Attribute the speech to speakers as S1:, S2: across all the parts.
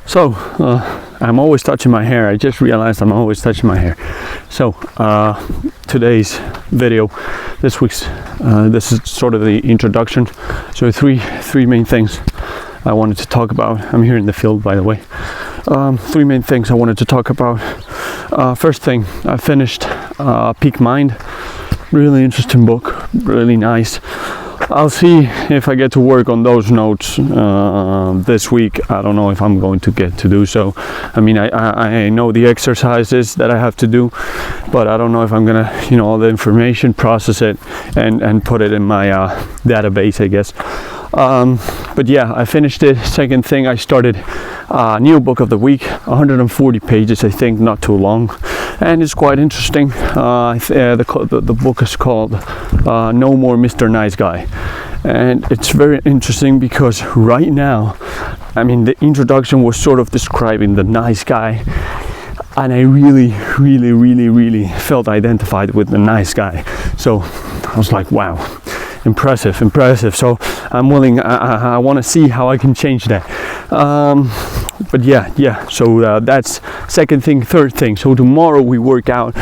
S1: So, I'm always touching my hair. I just realized I'm always touching my hair. So, today's video, this week's, this is sort of the introduction. So, three main things I wanted to talk about. I'm here in the field, by the way. Three main things I wanted to talk about. First thing, I finished Peak Mind. Really interesting book, really nice. I'll see if I get to work on those notes this week. I don't know if I'm going to get to do so. I mean, I know the exercises that I have to do, but I don't know if I'm gonna, all the information, process it and put it in my database, I guess. But yeah, I finished it. Second thing, I started new book of the week, 140 pages, I think, not too long, and it's quite interesting. The book is called No More Mr. Nice Guy, and it's very interesting because right now, I mean, the introduction was sort of describing the nice guy, and I really felt identified with the nice guy. So I was like, wow, impressive. So I'm willing, I want to see how I can change that. But yeah, so that's second thing. Third thing, so tomorrow we work out.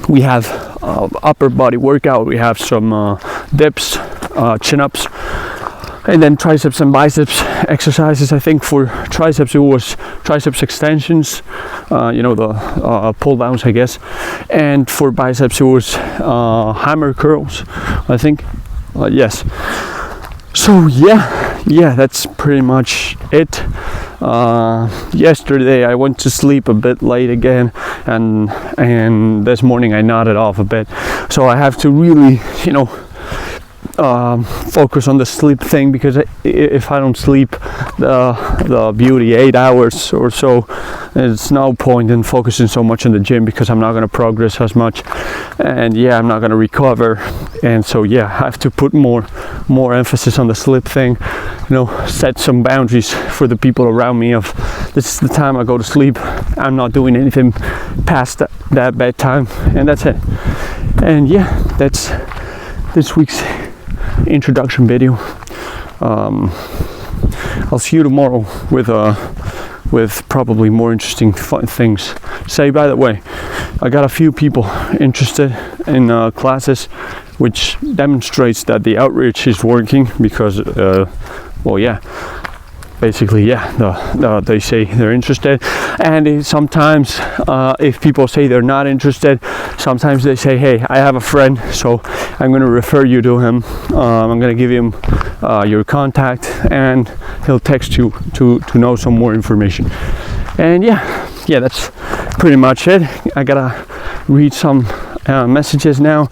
S1: We have upper body workout. We have some dips, chin-ups, and then triceps and biceps exercises. I think for triceps it was triceps extensions, the pull-downs, I guess, and for biceps it was hammer curls, I think. Yes. So yeah, that's pretty much it. Yesterday I went to sleep a bit late again, and this morning I nodded off a bit. So I have to really, focus on the sleep thing, because if I don't sleep the beauty 8 hours or so, there's no point in focusing so much on the gym, because I'm not going to progress as much, and I'm not going to recover. And so I have to put more emphasis on the sleep thing, set some boundaries for the people around me of, this is the time I go to sleep, I'm not doing anything past that bedtime, and that's it. And that's this week's introduction video. I'll see you tomorrow with probably more interesting fun things. Say, by the way, I got a few people interested in classes, which demonstrates that the outreach is working, because basically, they say they're interested, and sometimes if people say they're not interested, sometimes they say, hey, I have a friend, so I'm going to refer you to him. I'm going to give him your contact, and he'll text you to know some more information. And that's pretty much it. I gotta read some messages now,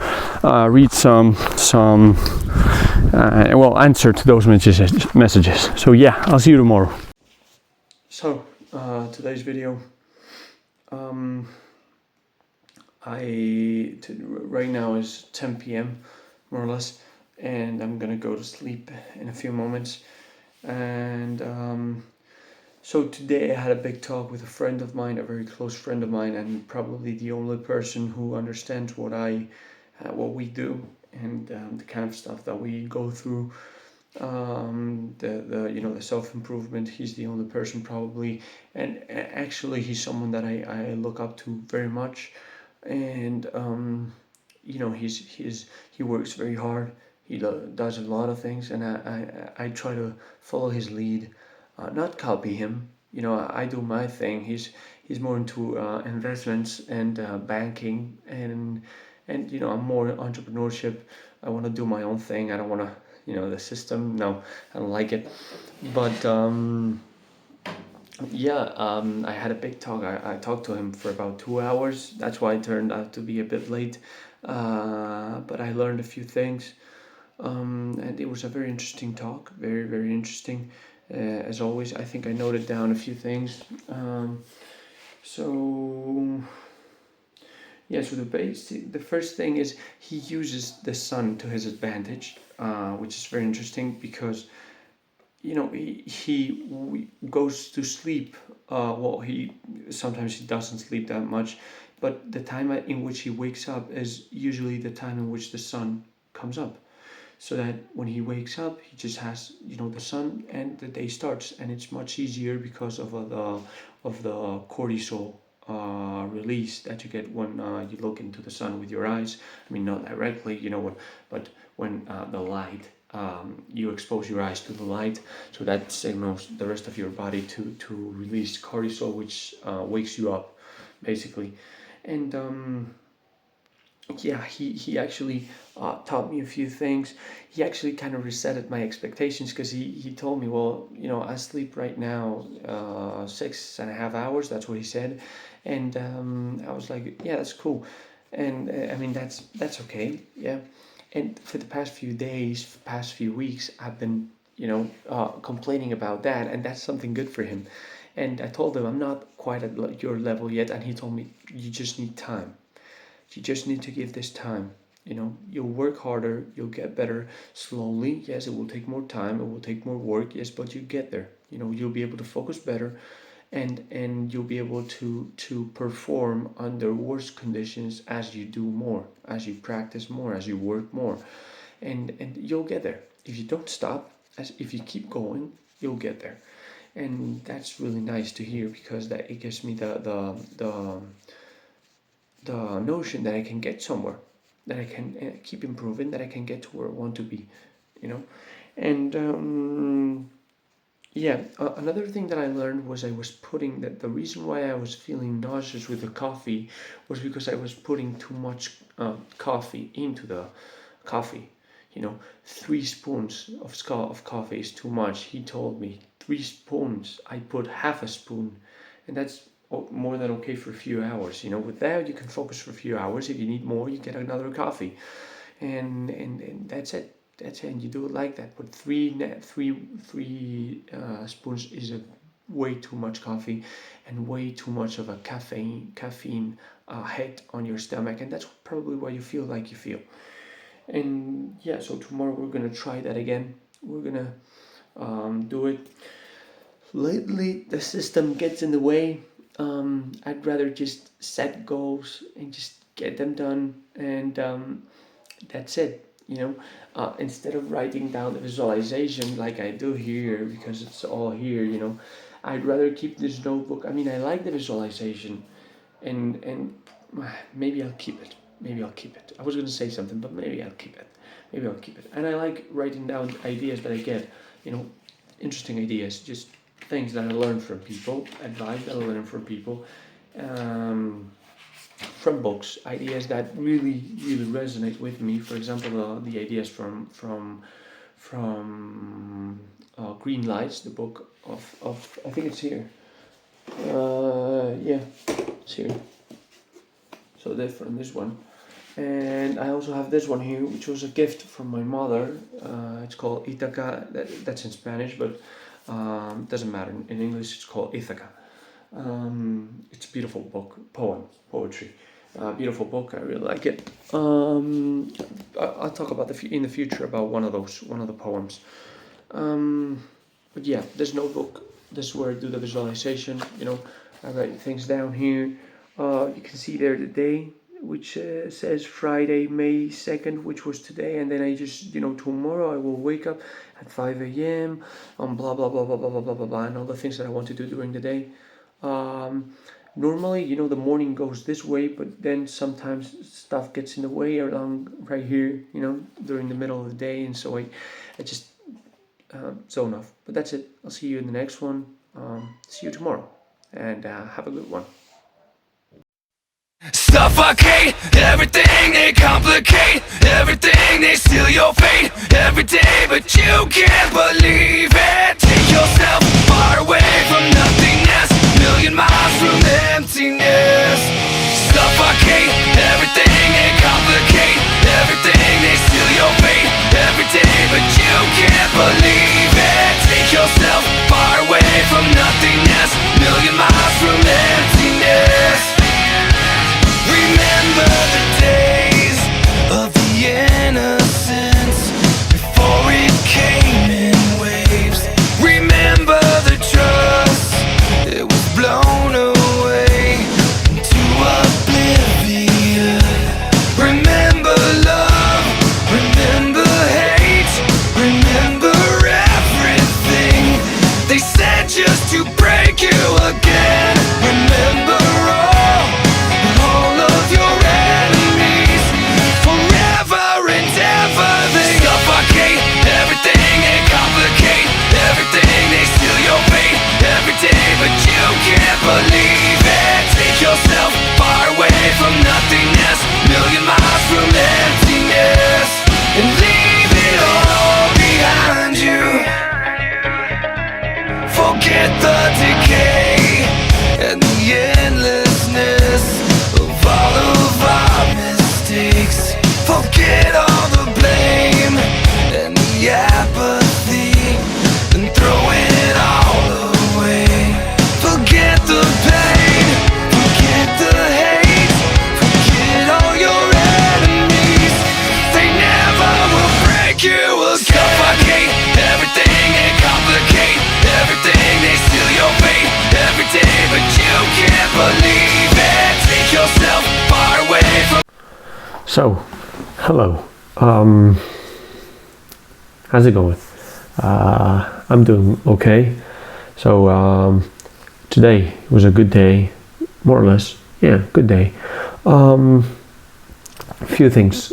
S1: answer to those messages. So I'll see you tomorrow. So today's video, right now is 10 p.m. more or less, and I'm gonna go to sleep in a few moments. And so today I had a big talk with a friend of mine, a very close friend of mine, and probably the only person who understands what we do, and the kind of stuff that we go through. The self-improvement. He's the only person probably, and actually he's someone that I look up to very much. And he works very hard. He does a lot of things, and I try to follow his lead, not copy him. I do my thing. He's more into investments and banking, and I'm more entrepreneurship. I want to do my own thing. I don't want to, the system. No, I don't like it. But I had a big talk. I talked to him for about 2 hours. That's why it turned out to be a bit late. But I learned a few things. And it was a very interesting talk. Very, very interesting. As always, I think I noted down a few things. So the first thing is he uses the sun to his advantage, which is very interesting, because he goes to sleep. Sometimes he doesn't sleep that much, but the time in which he wakes up is usually the time in which the sun comes up. so that when he wakes up, he just has, you know, the sun and the day starts, and it's much easier because of the cortisol release that you get when you look into the sun with your eyes. I mean, not directly, you know, but when the light, you expose your eyes to the light, so that signals the rest of your body to release cortisol, which wakes you up, basically. And yeah, he actually taught me a few things. He actually kind of resetted my expectations, because he told me, well, you know, I sleep right now 6.5 hours. That's what he said. And I was like, yeah, that's cool. And I mean, that's okay. Yeah. And for the past few days, past few weeks, I've been, you know, complaining about that, and that's something good for him. And I told him I'm not quite at your level yet, and he told me, you just need time. You just need to give this time. You know, you'll work harder, you'll get better slowly. Yes, it will take more time, it will take more work, yes, but you get there. You know, you'll be able to focus better, and you'll be able to perform under worse conditions as you do more, as you practice more, as you work more. And you'll get there. If you don't stop, if you keep going, you'll get there. And that's really nice to hear, because that it gives me the notion that I can get somewhere, that I can keep improving, that I can get to where I want to be, you know. And yeah, another thing that I learned was I was putting that the reason why I was feeling nauseous with the coffee was because I was putting too much coffee into the coffee. You know, 3 spoons of coffee is too much. He told me 3 spoons. I put half a spoon, and that's more than okay for a few hours. You know, with that you can focus for a few hours. If you need more, you get another coffee, and that's it. That's it. And you do it like that. But three spoons is a way too much coffee, and way too much of a caffeine hit on your stomach, and that's probably why you feel like you feel. And yeah, so tomorrow we're gonna try that again. We're gonna do it. Lately, the system gets in the way. I'd rather just set goals and just get them done, and that's it. You know, instead of writing down the visualization like I do here, because it's all here. You know, I'd rather keep this notebook. I mean, I like the visualization, and maybe I'll keep it. Maybe I'll keep it. I was gonna say something, but maybe I'll keep it. Maybe I'll keep it. And I like writing down ideas that I get. You know, interesting ideas, just things that I learn from people, advice that I learn from people, from books, ideas that really resonate with me. For example, the ideas from Green Lights, the book of I think it's here. Yeah, it's here. So different, this one. And I also have this one here, which was a gift from my mother. It's called Ithaca. That's in Spanish, but doesn't matter. In English, it's called Ithaca. It's a beautiful book, poetry. Beautiful book. I really like it. I'll talk about in the future about one of the poems. But yeah, this notebook. This is where I do the visualization. You know, I write things down here. You can see there the day, which says Friday, May 2nd, which was today, and then I just, you know, tomorrow I will wake up at 5 a.m. Blah blah blah blah blah blah blah blah blah, and all the things that I want to do during the day. Normally, you know, the morning goes this way, but then sometimes stuff gets in the way along right here, you know, during the middle of the day, and so I just zone off. But that's it. I'll see you in the next one. See you tomorrow, and have a good one.
S2: Suffocate everything, they complicate everything, they steal your fate every day, but you can't believe it. Take yourself far away from nothingness, million miles from emptiness. Suffocate everything, they complicate everything, they steal your fate every day, but you can't believe it. Take yourself far away from nothingness, million miles from emptiness. Remember the days of the innocence before it came in waves. Remember the trust that was blown away into oblivion. Remember love, remember hate. set just to break you again. Remember all of your enemies. Forever and ever they suffocate. Everything they complicate. Everything they steal your fate. Every day but you can't believe it. Take yourself far away from nothingness. Million miles from emptiness. And leave it all behind you. Forget the decay and the endlessness of all of our mistakes. Forget all the blame and the apathy and throw it all away. Forget the pain, forget the hate, forget all your enemies. They never will break you again. Suffocate everything and complicate everything. They steal your fate every day, but you can't believe it. Take yourself far away from.
S1: So, hello. How's it going? I'm doing okay. So today was a good day, more or less. Yeah, good day. Few things.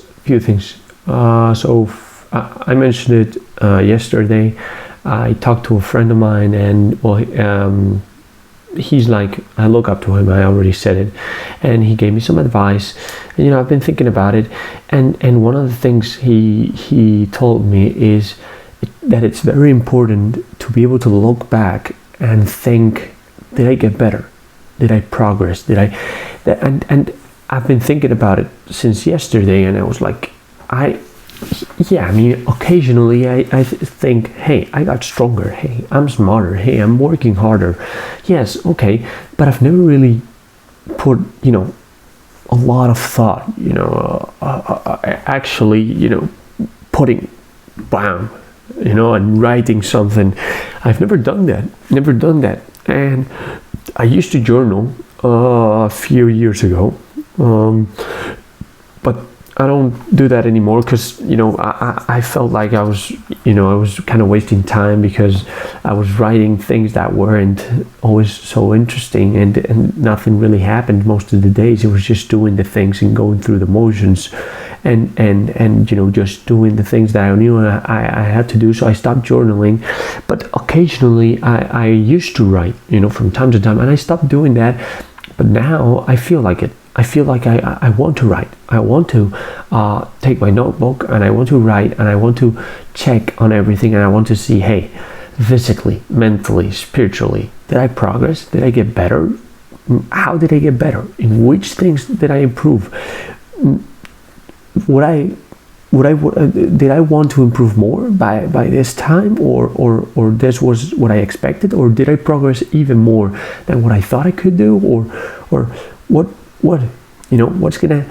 S1: I mentioned it yesterday. I talked to a friend of mine, and well, he's like, I look up to him. I already said it, and he gave me some advice. And, you know, I've been thinking about it, and one of the things he told me is that it's very important to be able to look back and think, did I get better? Did I progress? And I've been thinking about it since yesterday, and I was like, yeah, I mean, occasionally I think, hey, I got stronger. Hey, I'm smarter. Hey, I'm working harder. Yes, okay, but I've never really put, you know, a lot of thought, you know, actually, you know, putting, bam, you know, and writing something. I've never done that. And I used to journal a few years ago, but I don't do that anymore because, you know, I felt like I was kind of wasting time because I was writing things that weren't always so interesting, and nothing really happened most of the days. It was just doing the things and going through the motions and you know, just doing the things that I knew I had to do. So I stopped journaling, but occasionally I used to write, you know, from time to time, and I stopped doing that. But now I feel like it. I feel like I want to write. I want to take my notebook and I want to write, and I want to check on everything, and I want to see, hey, physically, mentally, spiritually, did I progress? Did I get better? How did I get better? In which things did I improve? Did I want to improve more by this time, or this was what I expected, or did I progress even more than what I thought I could do, or what, you know, what's gonna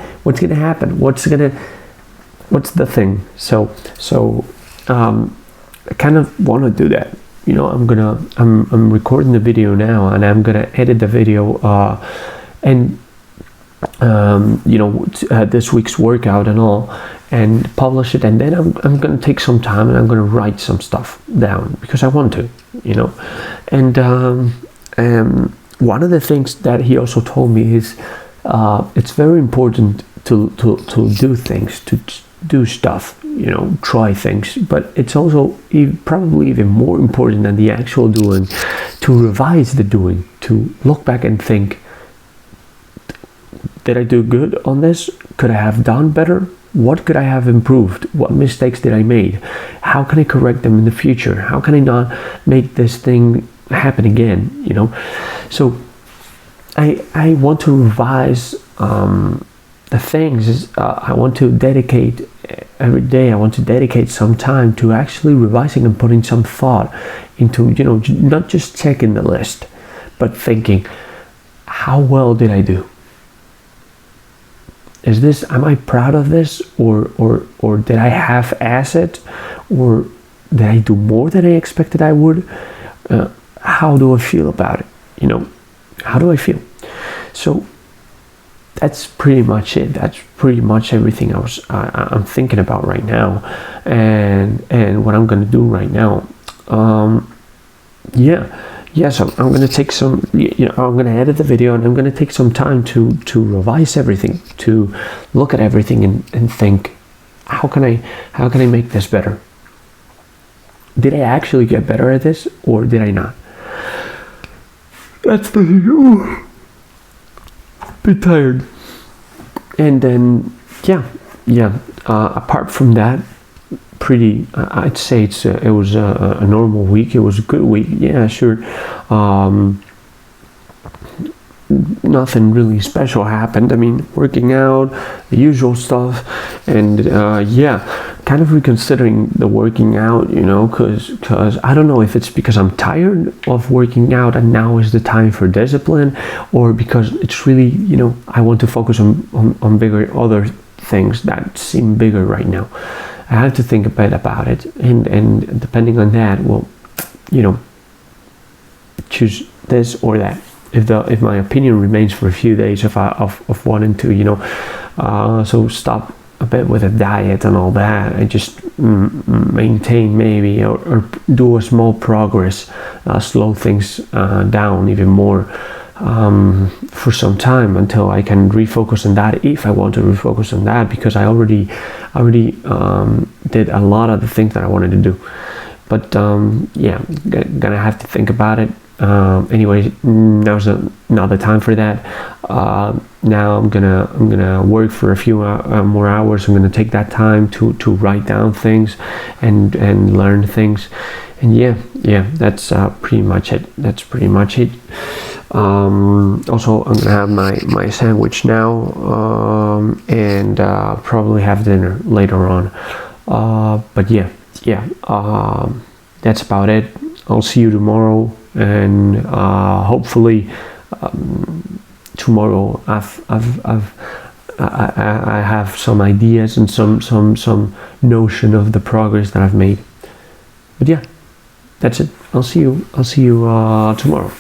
S1: happen? What's the thing? So I kind of want to do that. You know, I'm recording the video now, and I'm gonna edit the video and you know, this week's workout and all, and publish it, and then I'm gonna take some time and I'm gonna write some stuff down because I want to, you know. And one of the things that he also told me is it's very important to do things, to do stuff, you know, try things, but it's also probably even more important than the actual doing, to revise the doing, to look back and think, did I do good on this? Could I have done better? What could I have improved? What mistakes did I make? How can I correct them in the future? How can I not make this thing happen again? You know, so I want to revise the things. I want to dedicate every day. I want to dedicate some time to actually revising and putting some thought into, you know, not just checking the list, but thinking, how well did I do? Am I proud of this, or did I half-ass it, or did I do more than I expected I would? How do I feel about it? You know, how do I feel? So that's pretty much it. That's pretty much everything I'm thinking about right now, and what I'm gonna do right now. Yeah. yeah, so I'm gonna take some, I'm gonna edit the video, and I'm gonna take some time to revise everything, to look at everything and think, how can I make this better? Did I actually get better at this, or did I not? That's the thing. Be tired. And then apart from that, I'd say it was a normal week. It was a good week, yeah, sure. Nothing really special happened. I mean, working out, the usual stuff, and kind of reconsidering the working out, because I don't know if it's because I'm tired of working out and now is the time for discipline, or because it's really, I want to focus on bigger other things that seem bigger right now. I have to think a bit about it, and depending on that, well, choose this or that. If my opinion remains for a few days of wanting to, so stop a bit with a diet and all that, and just maintain maybe, or do a small progress, slow things down even more for some time until I can refocus on that, if I want to refocus on that, because I already did a lot of the things that I wanted to do. But gonna have to think about it. Anyway, now's not the time for that. Now I'm gonna work for a few more hours. I'm gonna take that time to write down things and learn things. And that's pretty much it. Also, I'm gonna have my sandwich now, and probably have dinner later on. But that's about it. I'll see you tomorrow, and hopefully tomorrow I have some ideas and some notion of the progress that I've made. But that's it. I'll see you tomorrow.